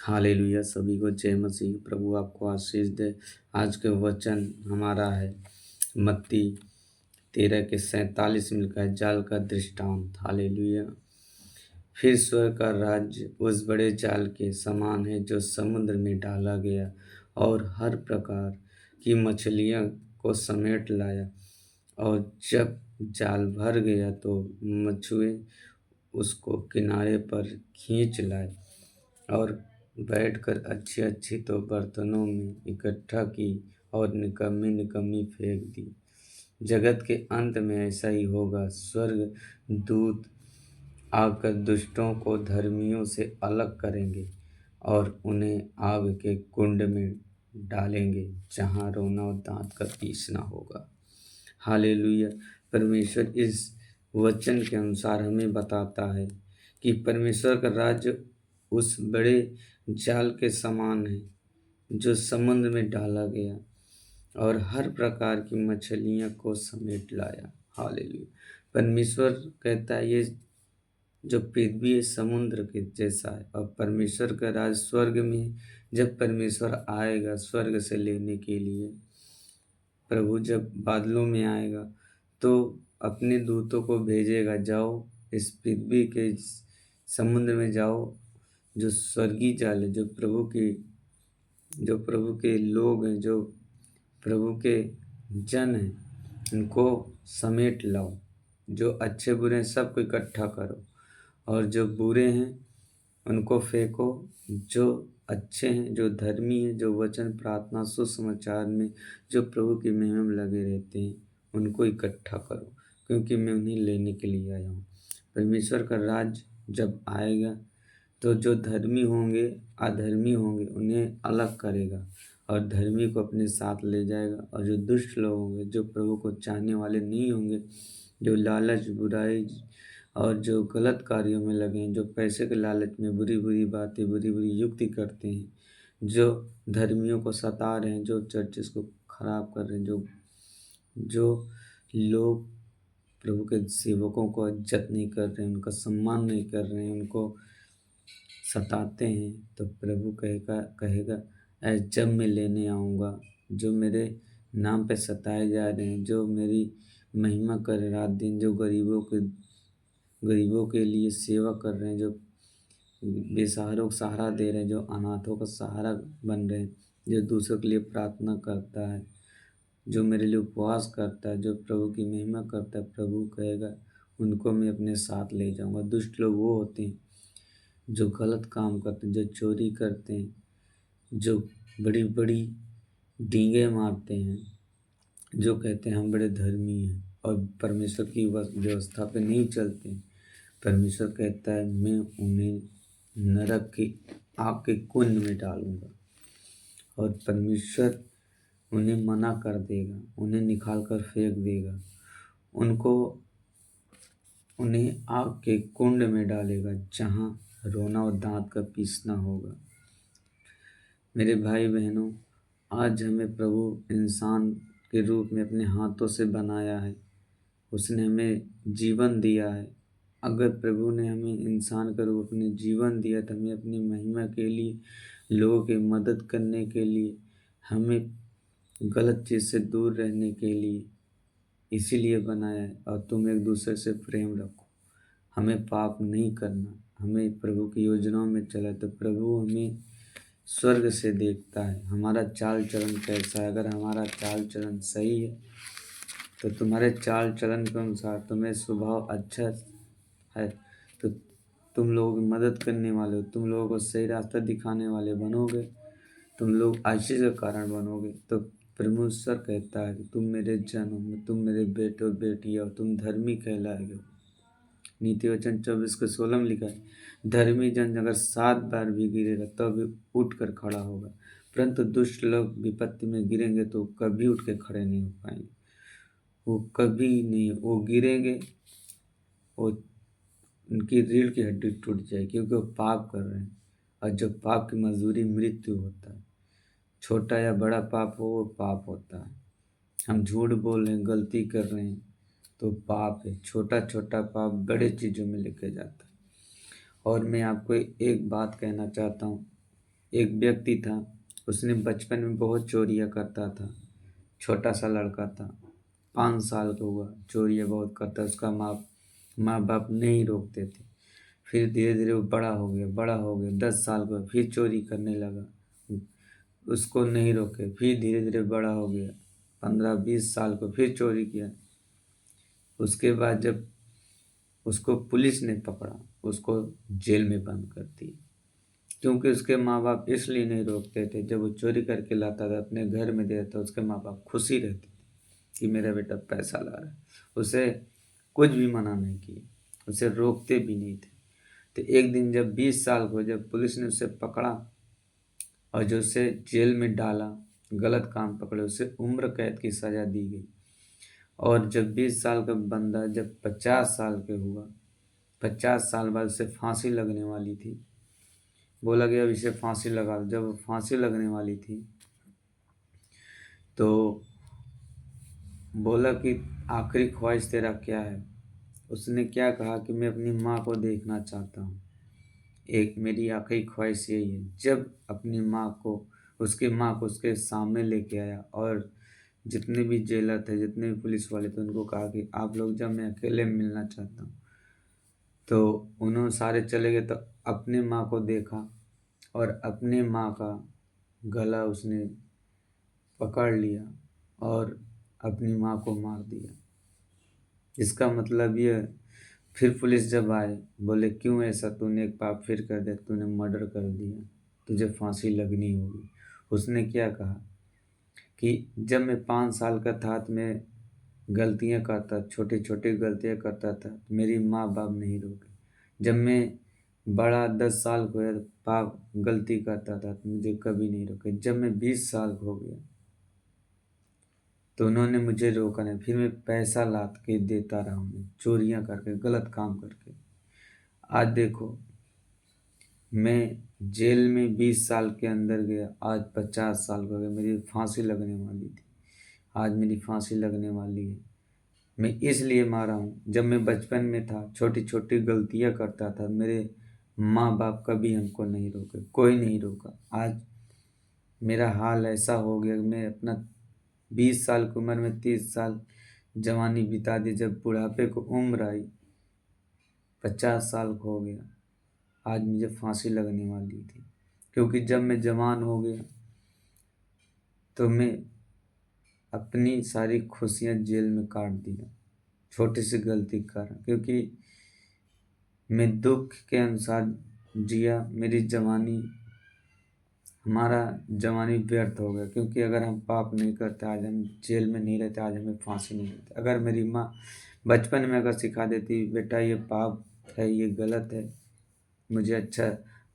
Hallelujah. सभी को जय मसीह। प्रभु आपको आशीष दे। आज के वचन हमारा है मत्ती 13 के 47 में लिखा है, जाल का दृष्टांत। हालेलुया। फिर स्वर्ग का राज्य उस बड़े जाल के समान है जो समुद्र में डाला गया और हर प्रकार की मछलियों को समेट लाया। और जब जाल भर गया तो मछुए उसको किनारे पर खींच लाए और बैठकर अच्छी अच्छी तो बर्तनों में इकट्ठा की और निकम्मी निकम्मी फेंक दी। जगत के अंत में ऐसा ही होगा। स्वर्ग दूत आकर दुष्टों को धर्मियों से अलग करेंगे और उन्हें आग के कुंड में डालेंगे, जहाँ रोना और दांत का पीसना होगा। हालेलुया। परमेश्वर इस वचन के अनुसार हमें बताता है कि परमेश्वर का राज्य उस बड़े जाल के समान है जो समुद्र में डाला गया और हर प्रकार की मछलियों को समेट लाया। हालेलुया। परमेश्वर कहता है ये जो पृथ्वी है समुद्र के जैसा है, और परमेश्वर का राज स्वर्ग में है। जब परमेश्वर आएगा स्वर्ग से लेने के लिए, प्रभु जब बादलों में आएगा तो अपने दूतों को भेजेगा, जाओ इस पृथ्वी के समुद्र में जाओ। जो स्वर्गीय जाल है, जो प्रभु के लोग हैं, जो प्रभु के जन हैं, उनको समेट लाओ। जो अच्छे बुरे हैं सबको इकट्ठा करो, और जो बुरे हैं उनको फेंको। जो अच्छे हैं, जो धर्मी हैं, जो वचन प्रार्थना सुसमाचार में जो प्रभु की महिमा में लगे रहते हैं, उनको इकट्ठा करो, क्योंकि मैं उन्हें लेने के लिए आया हूँ। परमेश्वर का राज जब आएगा तो जो धर्मी होंगे अधर्मी होंगे उन्हें अलग करेगा और धर्मी को अपने साथ ले जाएगा। और जो दुष्ट लोग होंगे, जो प्रभु को चाहने वाले नहीं होंगे, जो लालच बुराई और जो गलत कार्यों में लगे हैं, जो पैसे के लालच में बुरी बुरी बातें बुरी बुरी युक्ति करते हैं, जो धर्मियों को सता रहे हैं, जो चर्चेस को खराब कर रहे हैं, जो लोग प्रभु के सेवकों को इज्जत नहीं कर रहे हैं, उनका सम्मान नहीं कर रहे हैं, उनको सताते हैं, तो प्रभु कहेगा जब मैं लेने आऊँगा, जो मेरे नाम पे सताए जा रहे हैं, जो मेरी महिमा कर रात दिन, जो गरीबों के लिए सेवा कर रहे हैं, जो बेसहारों को सहारा दे रहे हैं, जो अनाथों का सहारा बन रहे हैं, जो दूसरों के लिए प्रार्थना करता है, जो मेरे लिए उपवास करता है, जो प्रभु की महिमा करता है, प्रभु कहेगा उनको मैं अपने साथ ले जाऊंगा। दुष्ट लोग वो होते हैं जो गलत काम करते हैं, जो चोरी करते हैं, जो बड़ी बड़ी डींगे मारते हैं, जो कहते हैं हम बड़े धर्मी हैं और परमेश्वर की व्यवस्था पे नहीं चलते हैं। परमेश्वर कहता है मैं उन्हें नरक की आग के कुंड में डालूंगा, और परमेश्वर उन्हें मना कर देगा, उन्हें निकाल कर फेंक देगा, उन्हें आग के कुंड में डालेगा, जहाँ रोना और दांत का पीसना होगा। मेरे भाई बहनों, आज हमें प्रभु इंसान के रूप में अपने हाथों से बनाया है, उसने हमें जीवन दिया है। अगर प्रभु ने हमें इंसान का रूप अपने जीवन दिया तो हमें अपनी महिमा के लिए, लोगों की मदद करने के लिए, हमें गलत चीज़ से दूर रहने के लिए इसीलिए बनाया है। और तुम एक दूसरे से प्रेम रखो, हमें पाप नहीं करना, हमें प्रभु की योजनाओं में चला, तो प्रभु हमें स्वर्ग से देखता है हमारा चाल चलन कैसा है। अगर हमारा चाल चलन सही है तो तुम्हारे चाल चलन के अनुसार तुम्हें स्वभाव अच्छा है तो तुम लोगों की मदद करने वाले हो, तुम लोगों को सही रास्ता दिखाने वाले बनोगे, तुम लोग आशीष का कारण बनोगे। तो परमेश्वर कहता है कि तुम मेरे जन हो, तुम मेरे बेटे और बेटी हो, तुम धर्मी कहलाएगे हो। नीति वचन 24:16 में लिखा है, धर्मी जन अगर 7 बार भी गिरेगा तो भी उठ कर खड़ा होगा, परंतु दुष्ट लोग विपत्ति में गिरेंगे तो कभी उठ के खड़े नहीं हो पाएंगे। वो कभी नहीं, वो गिरेंगे, वो उनकी रीढ़ की हड्डी टूट जाएगी, क्योंकि वो पाप कर रहे हैं, और जब पाप की मजदूरी मृत्यु होता है। छोटा या बड़ा पाप हो वो पाप होता है। हम झूठ बोल रहे हैं, गलती कर रहे हैं तो पाप है। छोटा छोटा पाप बड़े चीज़ों में लेके जाता है। और मैं आपको एक बात कहना चाहता हूँ, एक व्यक्ति था, उसने बचपन में बहुत चोरियाँ करता था। छोटा सा लड़का था, 5 साल का हुआ, चोरियाँ बहुत करता। उसका माँ बाप नहीं रोकते थे। फिर धीरे धीरे वो बड़ा हो गया, 10 साल का फिर चोरी करने लगा। उसको नहीं रोके, फिर धीरे धीरे बड़ा हो गया, 15-20 साल को फिर चोरी किया। उसके बाद जब उसको पुलिस ने पकड़ा, उसको जेल में बंद कर दिया, क्योंकि उसके माँ बाप इसलिए नहीं रोकते थे। जब वो चोरी करके लाता था, अपने घर में देता था, उसके माँ बाप खुशी रहते थे कि मेरा बेटा पैसा ला रहा है। उसे कुछ भी मना नहीं किया, उसे रोकते भी नहीं थे। तो एक दिन जब 20 साल को जब पुलिस ने उसे पकड़ा और जो उसे जेल में डाला, गलत काम पकड़े, उसे उम्र कैद की सज़ा दी गई। और जब 20 साल का बंदा जब 50 साल के हुआ, 50 साल बाद उसे फांसी लगने वाली थी। बोला गया अब इसे फांसी लगा दो। जब वो फांसी लगने वाली थी तो बोला कि आखिरी ख्वाहिश तेरा क्या है? उसने क्या कहा कि मैं अपनी माँ को देखना चाहता हूँ। एक मेरी आखिरी ख्वाहिश यही है। जब अपनी माँ को उसके सामने लेके आया और जितने भी जेलर थे, जितने भी पुलिस वाले थे, उनको कहा कि आप लोग जब, मैं अकेले मिलना चाहता हूँ। तो उन्होंने सारे चले गए। तो अपने माँ को देखा और अपने माँ का गला उसने पकड़ लिया और अपनी माँ को मार दिया। इसका मतलब ये, फिर पुलिस जब आए, बोले क्यों ऐसा, तूने एक पाप फिर कर दिया, तूने मर्डर कर दिया, तुझे फांसी लगनी होगी। उसने क्या कहा कि जब मैं 5 साल का था तो मैं गलतियाँ करता, छोटी छोटी गलतियाँ करता था, तो मेरी माँ बाप नहीं रोके। जब मैं बड़ा 10 साल को या पाप गलती करता था तो मुझे कभी नहीं रोके। जब मैं 20 साल का हो गया तो उन्होंने मुझे रोका नहीं। फिर मैं पैसा लाद के देता रहा हूँ, चोरियाँ करके, गलत काम करके। आज देखो, मैं जेल में 20 साल के अंदर गया, आज 50 साल का हो गया, मेरी फांसी लगने वाली थी, आज मेरी फांसी लगने वाली है। मैं इसलिए मारा हूँ, जब मैं बचपन में था, छोटी छोटी गलतियाँ करता था, मेरे माँ बाप कभी हमको नहीं रोके, कोई नहीं रोका। आज मेरा हाल ऐसा हो गया कि मैं अपना 20 साल की उम्र में 30 साल जवानी बिता दी। जब बुढ़ापे को उम्र आई, 50 साल को हो गया, आज मुझे फांसी लगने वाली थी। क्योंकि जब मैं जवान हो गया तो मैं अपनी सारी खुशियाँ जेल में काट दिया, छोटी सी गलती के कारण। क्योंकि मैं दुख के अनुसार जिया, मेरी जवानी, हमारा जवानी व्यर्थ हो गया। क्योंकि अगर हम पाप नहीं करते, आज हम जेल में नहीं रहते, आज हमें फांसी नहीं देते। अगर मेरी माँ बचपन में अगर सिखा देती, बेटा ये पाप है, ये गलत है, मुझे अच्छा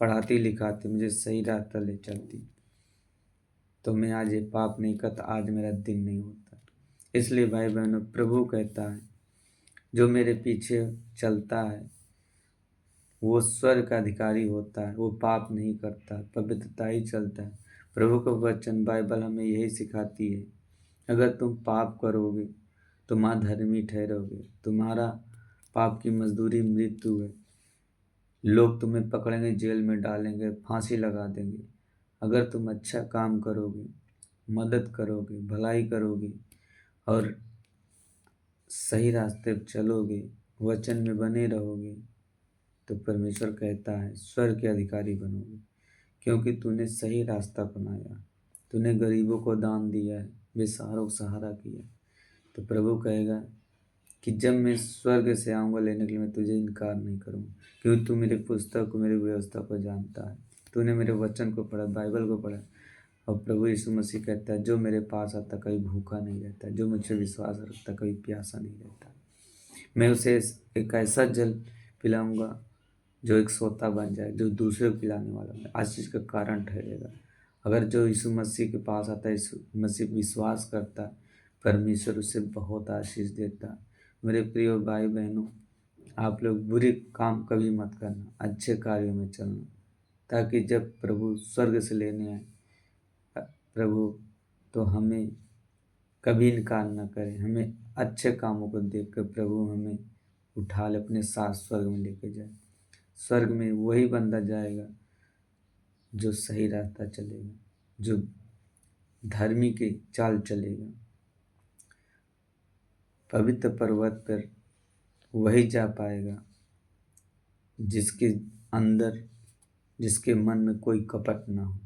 पढ़ाती लिखाती, मुझे सही रास्ता ले चलती, तो मैं आज ये पाप नहीं करता, आज मेरा दिन नहीं होता। इसलिए भाई बहनों, प्रभु कहता है जो मेरे पीछे चलता है वो स्वर्ग का अधिकारी होता है, वो पाप नहीं करता, पवित्रता ही चलता है। प्रभु का वचन बाइबल हमें यही सिखाती है। अगर तुम पाप करोगे तुम अधर्मी ठहरोगे, तुम्हारा पाप की मजदूरी मृत्यु है। लोग तुम्हें पकड़ेंगे, जेल में डालेंगे, फांसी लगा देंगे। अगर तुम अच्छा काम करोगे, मदद करोगे, भलाई करोगे और सही रास्ते पर चलोगे, वचन में बने रहोगे, तो परमेश्वर कहता है स्वर्ग के अधिकारी बनोगे। क्योंकि तूने सही रास्ता अपनाया, तूने गरीबों को दान दिया है, बेसहारों को सहारा किया, तो प्रभु कहेगा कि जब मैं स्वर्ग से आऊँगा लेने के लिए, मैं तुझे इनकार नहीं करूँगा। क्योंकि तू मेरे पुस्तक को, मेरी व्यवस्था को जानता है, तूने मेरे वचन को पढ़ा, बाइबल को पढ़ा। और प्रभु यीशु मसीह कहता है जो मेरे पास आता कभी भूखा नहीं रहता, जो मुझसे विश्वास रखता कभी प्यासा नहीं रहता। मैं उसे एक ऐसा जल पिलाऊंगा जो एक सोता बन जाए, जो दूसरे को पिलाने वाला है, आशीष का कारण ठहरेगा। अगर जो यीशु मसीह के पास आता है, यीशु मसीह विश्वास करता है, परमेश्वर उसे बहुत आशीष देता है। मेरे प्रिय भाई बहनों, आप लोग बुरे काम कभी मत करना, अच्छे कार्यों में चलना, ताकि जब प्रभु स्वर्ग से लेने आए प्रभु, तो हमें कभी इनकार न करें। हमें अच्छे कामों को देख कर प्रभु हमें उठा ले, अपने साथ स्वर्ग में लेके जाए। स्वर्ग में वही बंदा जाएगा जो सही रास्ता चलेगा, जो धर्मी की चाल चलेगा, पवित्र पर्वत पर वही जा पाएगा जिसके अंदर, जिसके मन में कोई कपट ना हो,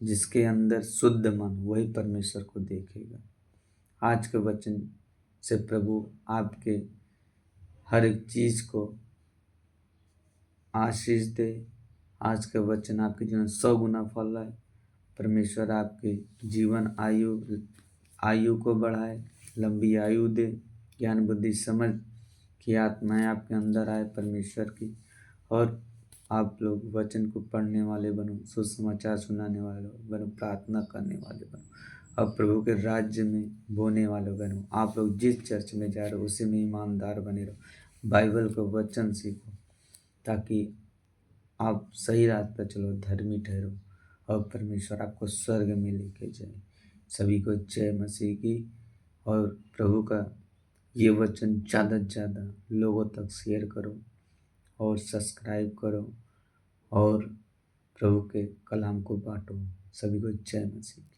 जिसके अंदर शुद्ध मन, वही परमेश्वर को देखेगा। आज के वचन से प्रभु आपके हर एक चीज़ को आशीष दे। आज का वचन आपके जीवन 100 गुना फल लाए। परमेश्वर आपके जीवन आयु को बढ़ाए, लंबी आयु दे, ज्ञान बुद्धि समझ की आत्माएं आपके अंदर आए परमेश्वर की, और आप लोग वचन को पढ़ने वाले बनो, सुसमाचार सुनाने वाले बनो, प्रार्थना करने वाले बनो, अब प्रभु के राज्य में बोने वाले बनो। आप लोग जिस चर्च में जा रहे हो उसी में ईमानदार बने रहो, बाइबल को वचन सीखो, ताकि आप सही रास्ता चलो, धर्मी ठहरो, और परमेश्वर आपको स्वर्ग में लेके जाए। सभी को जय मसीह की। और प्रभु का ये वचन ज़्यादा से ज़्यादा लोगों तक शेयर करो और सब्सक्राइब करो और प्रभु के कलाम को बांटो। सभी को जय मसीह।